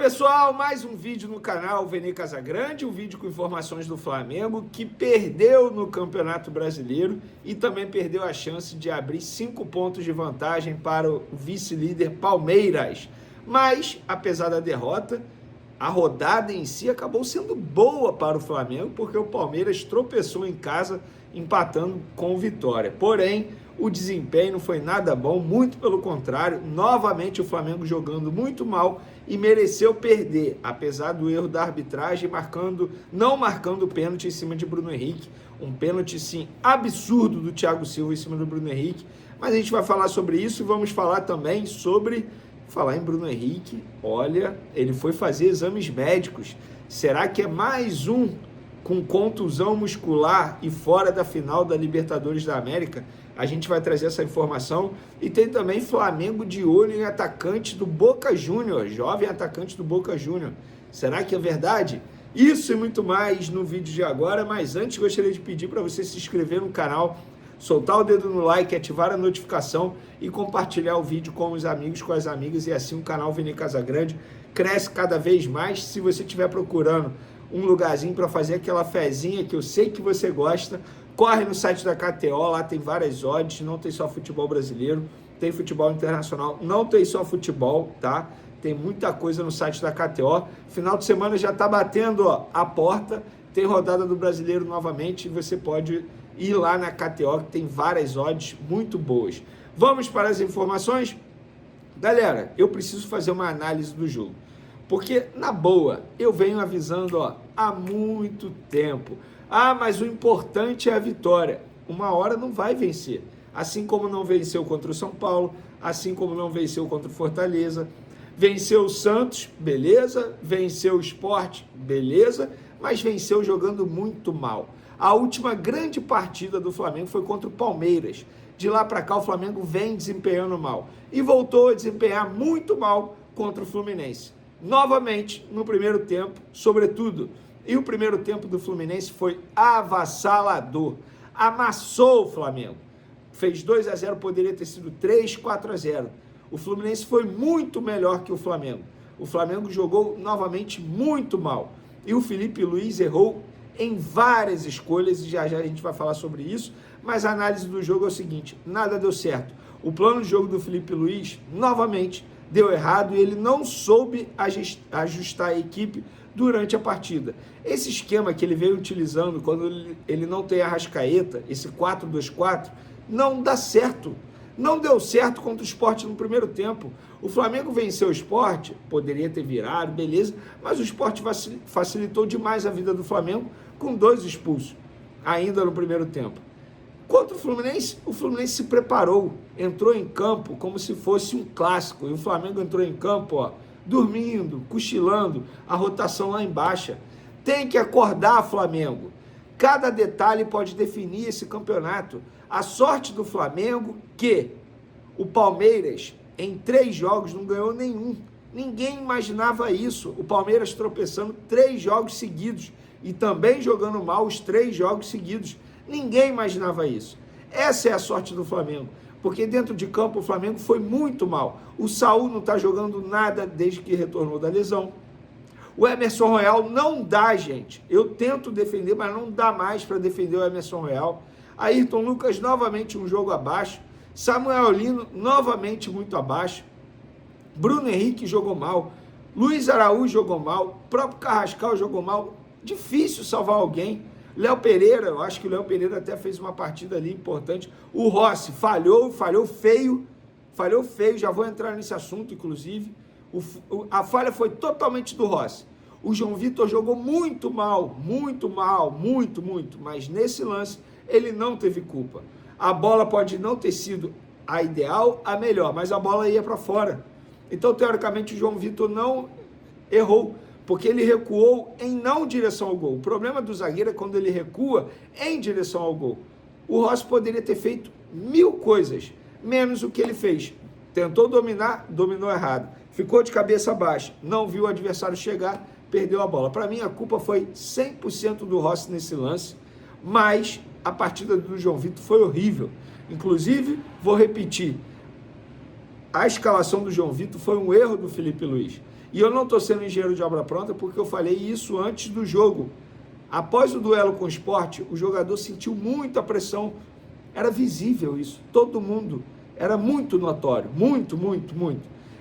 pessoal, mais um vídeo no canal Vene Casagrande, um vídeo com informações do Flamengo que perdeu no Campeonato Brasileiro e também perdeu a chance de abrir 5 pontos de vantagem para o vice-líder Palmeiras. Mas, apesar da derrota, a rodada em si acabou sendo boa para o Flamengo, porque o Palmeiras tropeçou em casa, empatando com vitória. Porém, o desempenho não foi nada bom, muito pelo contrário, novamente o Flamengo jogando muito mal e mereceu perder, apesar do erro da arbitragem, não marcando o pênalti em cima de Bruno Henrique, um pênalti sim absurdo do Thiago Silva em cima do Bruno Henrique, mas a gente vai falar sobre isso e vamos falar também sobre, falar em Bruno Henrique, olha, ele foi fazer exames médicos, será que é mais um com contusão muscular e fora da final da Libertadores da América? A gente vai trazer essa informação. E tem também Flamengo de olho em atacante do Boca Júnior, jovem atacante do Boca Júnior. Será que é verdade? Isso e muito mais no vídeo de agora, mas antes gostaria de pedir para você se inscrever no canal, soltar o dedo no like, ativar a notificação e compartilhar o vídeo com os amigos, com as amigas, e assim o canal Vene Casagrande cresce cada vez mais. Se você estiver procurando um lugarzinho para fazer aquela fezinha que eu sei que você gosta, corre no site da KTO, lá tem várias odds, não tem só futebol brasileiro, tem futebol internacional, não tem só futebol, tá? Tem muita coisa no site da KTO. Final de semana já tá batendo a porta, tem rodada do Brasileiro novamente, e você pode ir lá na KTO, que tem várias odds muito boas. Vamos para as informações? Galera, eu preciso fazer uma análise do jogo, porque, na boa, eu venho avisando há muito tempo. Ah, mas o importante é a vitória. Uma hora não vai vencer. Assim como não venceu contra o São Paulo, assim como não venceu contra o Fortaleza. Venceu o Santos, beleza. Venceu o Sport, beleza. Mas venceu jogando muito mal. A última grande partida do Flamengo foi contra o Palmeiras. De lá para cá o Flamengo vem desempenhando mal. E voltou a desempenhar muito mal contra o Fluminense. Novamente, no primeiro tempo, sobretudo. E o primeiro tempo do Fluminense foi avassalador. Amassou o Flamengo. Fez 2-0, poderia ter sido 3, 4-0. O Fluminense foi muito melhor que o Flamengo. O Flamengo jogou novamente muito mal. E o Felipe Luiz errou em várias escolhas, e já já a gente vai falar sobre isso. Mas a análise do jogo é o seguinte, nada deu certo. O plano de jogo do Felipe Luiz, novamente, deu errado e ele não soube ajustar a equipe durante a partida. Esse esquema que ele veio utilizando quando ele não tem a Arrascaeta, esse 4-2-4, não dá certo. Não deu certo contra o Sport no primeiro tempo. O Flamengo venceu o Sport, poderia ter virado, beleza, mas o Sport facilitou demais a vida do Flamengo com 2 expulsos, ainda no primeiro tempo. Contra o Fluminense se preparou, entrou em campo como se fosse um clássico, e o Flamengo entrou em campo, dormindo, cochilando, a rotação lá embaixo. Tem que acordar, Flamengo. Cada detalhe pode definir esse campeonato. A sorte do Flamengo que o Palmeiras, em 3 jogos, não ganhou nenhum. Ninguém imaginava isso. O Palmeiras tropeçando 3 jogos seguidos e também jogando mal os 3 jogos seguidos. Ninguém imaginava isso. Essa é a sorte do Flamengo. Porque dentro de campo o Flamengo foi muito mal. O Saúl não está jogando nada desde que retornou da lesão. O Emerson Royal não dá, gente. Eu tento defender, mas não dá mais para defender o Emerson Royal. Ayrton Lucas novamente um jogo abaixo. Samuel Lino novamente muito abaixo. Bruno Henrique jogou mal. Luiz Araújo jogou mal. O próprio Carrascal jogou mal. Difícil salvar alguém. Léo Pereira, eu acho que o Léo Pereira até fez uma partida ali importante. O Rossi falhou feio, já vou entrar nesse assunto, inclusive. A falha foi totalmente do Rossi. O João Vitor jogou muito mal, mas nesse lance ele não teve culpa. A bola pode não ter sido a ideal, a melhor, mas a bola ia para fora. Então, teoricamente, o João Vitor não errou, porque ele recuou em não direção ao gol. O problema do zagueiro é quando ele recua em direção ao gol. O Rossi poderia ter feito 1000 coisas, menos o que ele fez. Tentou dominar, dominou errado. Ficou de cabeça baixa, não viu o adversário chegar, perdeu a bola. Para mim, a culpa foi 100% do Rossi nesse lance, mas a partida do João Vitor foi horrível. Inclusive, vou repetir, a escalação do João Vitor foi um erro do Felipe Luiz. E eu não estou sendo engenheiro de obra pronta porque eu falei isso antes do jogo. Após o duelo com o Sport, o jogador sentiu muita pressão. Era visível isso, todo mundo. Era muito notório, muito.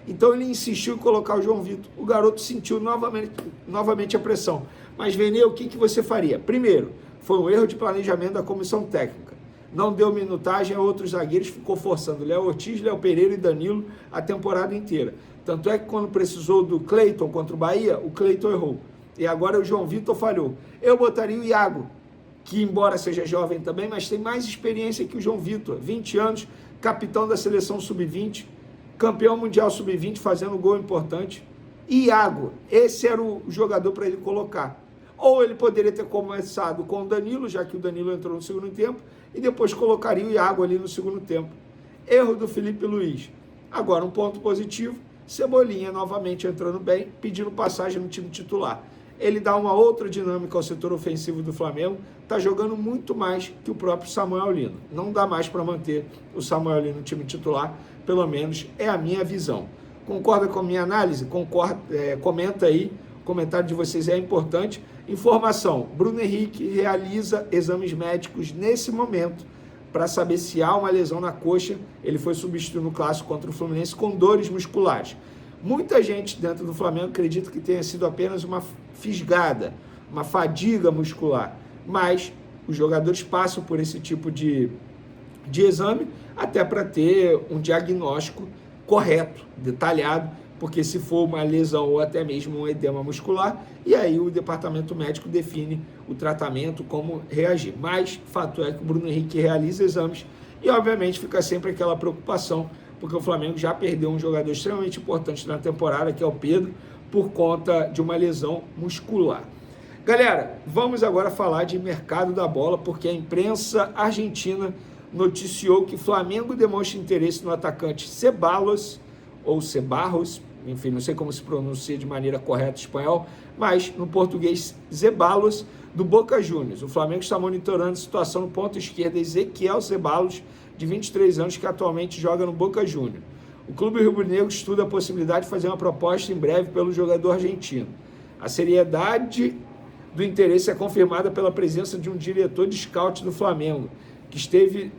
Então ele insistiu em colocar o João Vitor. O garoto sentiu novamente a pressão. Mas, Vene, o que você faria? Primeiro, foi um erro de planejamento da comissão técnica. Não deu minutagem a outros zagueiros, ficou forçando Léo Ortiz, Léo Pereira e Danilo a temporada inteira. Tanto é que quando precisou do Cleiton contra o Bahia, o Cleiton errou. E agora o João Vitor falhou. Eu botaria o Iago, que embora seja jovem também, mas tem mais experiência que o João Vitor. 20 anos, capitão da seleção sub-20, campeão mundial sub-20, fazendo gol importante. E Iago, esse era o jogador para ele colocar. Ou ele poderia ter começado com o Danilo, já que o Danilo entrou no segundo tempo, e depois colocaria o Iago ali no segundo tempo. Erro do Felipe Luiz. Agora, um ponto positivo, Cebolinha novamente entrando bem, pedindo passagem no time titular. Ele dá uma outra dinâmica ao setor ofensivo do Flamengo, está jogando muito mais que o próprio Samuel Lino. Não dá mais para manter o Samuel Lino no time titular, pelo menos é a minha visão. Concorda com a minha análise? Comenta aí, o comentário de vocês é importante. Informação, Bruno Henrique realiza exames médicos nesse momento para saber se há uma lesão na coxa. Ele foi substituído no clássico contra o Fluminense com dores musculares. Muita gente dentro do Flamengo acredita que tenha sido apenas uma fisgada, uma fadiga muscular, mas os jogadores passam por esse tipo de exame até para ter um diagnóstico correto, detalhado, porque se for uma lesão ou até mesmo um edema muscular, e aí o departamento médico define o tratamento, como reagir. Mas fato é que o Bruno Henrique realiza exames e obviamente fica sempre aquela preocupação, porque o Flamengo já perdeu um jogador extremamente importante na temporada, que é o Pedro, por conta de uma lesão muscular. Galera, vamos agora falar de mercado da bola, porque a imprensa argentina noticiou que Flamengo demonstra interesse no atacante Ceballos, ou Cebarros, enfim, não sei como se pronuncia de maneira correta em espanhol, mas no português Ceballos, do Boca Juniors. O Flamengo está monitorando a situação no ponto esquerdo Ezequiel Ceballos, de 23 anos, que atualmente joga no Boca Juniors. O clube rubro-negro estuda a possibilidade de fazer uma proposta em breve pelo jogador argentino. A seriedade do interesse é confirmada pela presença de um diretor de scout do Flamengo, que esteve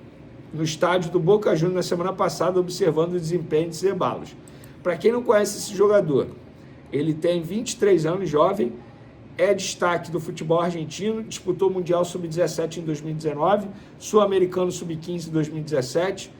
no estádio do Boca Juniors na semana passada observando o desempenho de Ceballos. Para quem não conhece esse jogador, ele tem 23 anos, jovem, é destaque do futebol argentino, disputou o Mundial Sub-17 em 2019, Sul-Americano Sub-15 em 2017.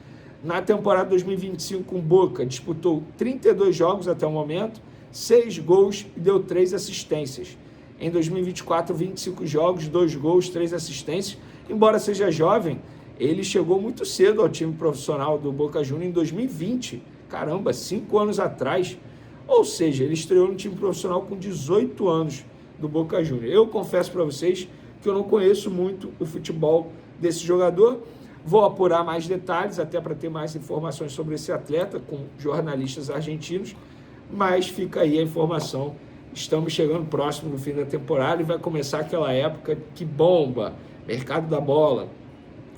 Na temporada 2025 com Boca, disputou 32 jogos até o momento, 6 gols e deu 3 assistências. Em 2024, 25 jogos, 2 gols, 3 assistências. Embora seja jovem, ele chegou muito cedo ao time profissional do Boca Juniors em 2020. Caramba, 5 anos atrás. Ou seja, ele estreou no time profissional com 18 anos do Boca Juniors. Eu confesso para vocês que eu não conheço muito o futebol desse jogador. Vou apurar mais detalhes, até para ter mais informações sobre esse atleta, com jornalistas argentinos, mas fica aí a informação. Estamos chegando próximo do fim da temporada e vai começar aquela época que bomba, mercado da bola.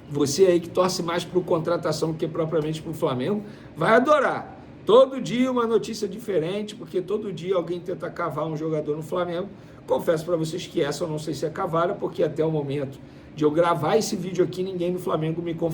Você aí que torce mais para a contratação do que propriamente para o Flamengo, vai adorar. Todo dia uma notícia diferente, porque todo dia alguém tenta cavar um jogador no Flamengo. Confesso para vocês que essa eu não sei se é cavada, porque até o momento de eu gravar esse vídeo aqui, ninguém no Flamengo me confirmou.